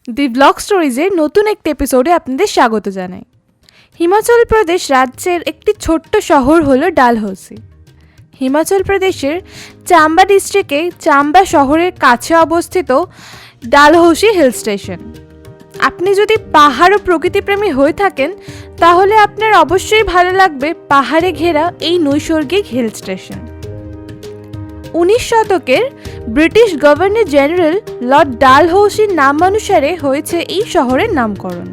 দি blog স্টোরিজের নতুন একটি এপিসোডে আপনাদের স্বাগত জানাই। হিমাচল প্রদেশ রাজ্যের একটি ছোট্ট শহর হলো ডালহৌসি। হিমাচল প্রদেশের চাম্বা ডিস্ট্রিক্টে চাম্বা শহরের কাছে অবস্থিত ডালহৌসি হিল স্টেশন। আপনি যদি পাহাড় ও প্রকৃতিপ্রেমী হয়ে থাকেন তাহলে আপনার অবশ্যই ভালো লাগবে পাহাড়ে ঘেরা এই নৈসর্গিক হিল স্টেশন। 19 শতকের ব্রিটিশ গভর্নর জেনারেল লর্ড ডালহৌসির নাম অনুসারে হয়েছে এই শহরের নামকরণ।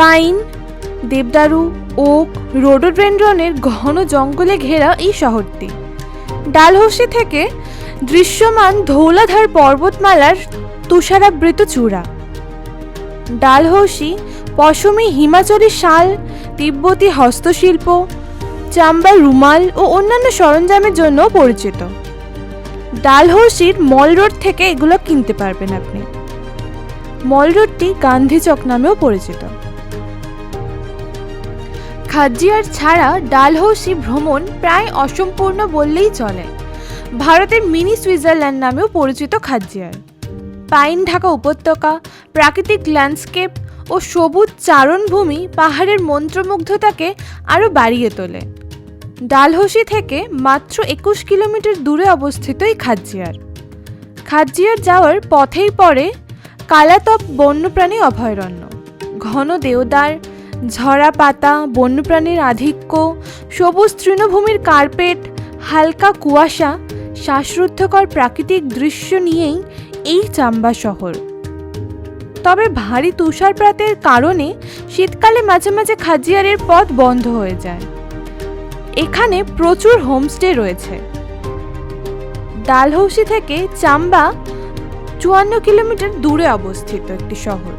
পাইন, দেবদারু, ওক, রোডোডেনড্রনের ঘন জঙ্গলে ঘেরা এই শহরটি। ডালহৌসি থেকে দৃশ্যমান ধৌলাধার পর্বতমালার তুষারাবৃত চূড়া। ডালহৌসি পশমি হিমাচলী শাল, তিব্বতী হস্তশিল্প, চাম্বার রুমাল ও অন্যান্য সরঞ্জামের জন্য পরিচিত। ডালহৌসির মল রোড থেকে এগুলো কিনতে পারবেন আপনি। মল রোডটি গান্ধী চক নামেও পরিচিত। খাজিয়ার ছাড়া ডালহৌসি ভ্রমণ প্রায় অসম্পূর্ণ বললেই চলে। ভারতের মিনি সুইজারল্যান্ড নামেও পরিচিত খাজিয়ার। পাইন ঢাকা উপত্যকা, প্রাকৃতিক ল্যান্ডস্কেপ ও সবুজ চারণভূমি পাহাড়ের মন্ত্রমুগ্ধতাকে আরও বাড়িয়ে তোলে। ডালহৌসি থেকে মাত্র 21 কিলোমিটার দূরে অবস্থিত এই খাজিয়ার। খাজিয়ার যাওয়ার পথেই পড়ে কালাতপ বন্যপ্রাণী অভয়ারণ্য। ঘন দেওদার, ঝরা পাতা, বন্যপ্রাণীর আধিক্য, সবুজ তৃণভূমির কার্পেট, হালকা কুয়াশা, শ্বাসরুদ্ধকর প্রাকৃতিক দৃশ্য নিয়েই এই চাম্বা শহর। তবে ভারী তুষারপাতের কারণে শীতকালে মাঝে মাঝে খাজিয়ারের পথ বন্ধ হয়ে যায়। এখানে প্রচুর হোমস্টে রয়েছে। ডালহৌসি থেকে চাম্বা 54 কিলোমিটার দূরে অবস্থিত একটি শহর।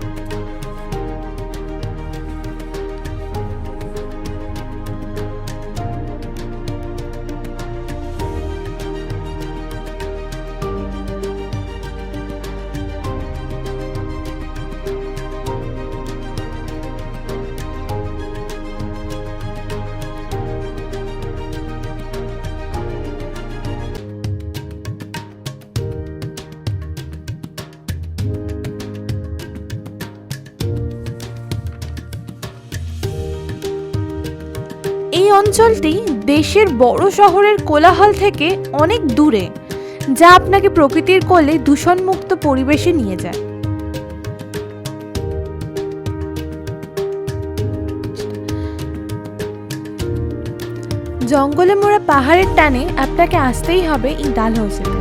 এই অঞ্চলটি দেশের বড় শহরের কোলাহল থেকে অনেক দূরে, যা আপনাকে প্রকৃতির কোলে দূষণমুক্ত পরিবেশে নিয়ে যায়। জঙ্গলে মোড়া পাহাড়ের টানে আপনাকে আসতেই হবে এই ডালহৌসিতে।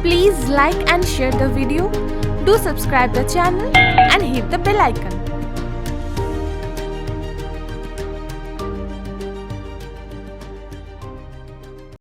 Please like and share the video. Do subscribe the channel and hit the bell icon.